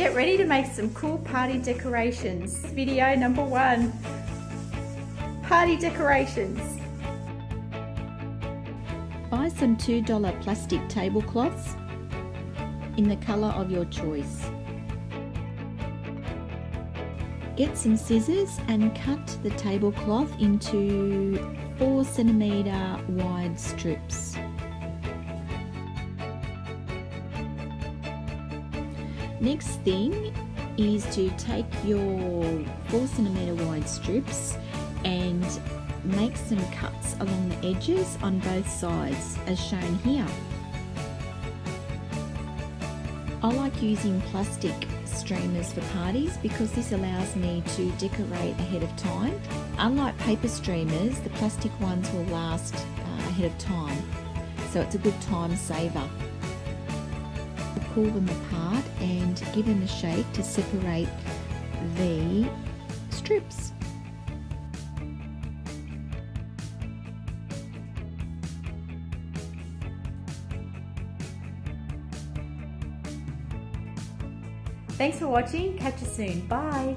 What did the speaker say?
Get ready to make some cool party decorations. Video number 1. Party decorations. Buy some $2 plastic tablecloths in the colour of your choice. Get some scissors and cut the tablecloth into 4 cm wide strips. Next thing is to take your 4 cm wide strips and make some cuts along the edges on both sides as shown here. I like using plastic streamers for parties because this allows me to decorate ahead of time. Unlike paper streamers, the plastic ones will last ahead of time, so it's a good time saver. Pull them apart and give them a shake to separate the strips. Thanks for watching. Catch you soon. Bye.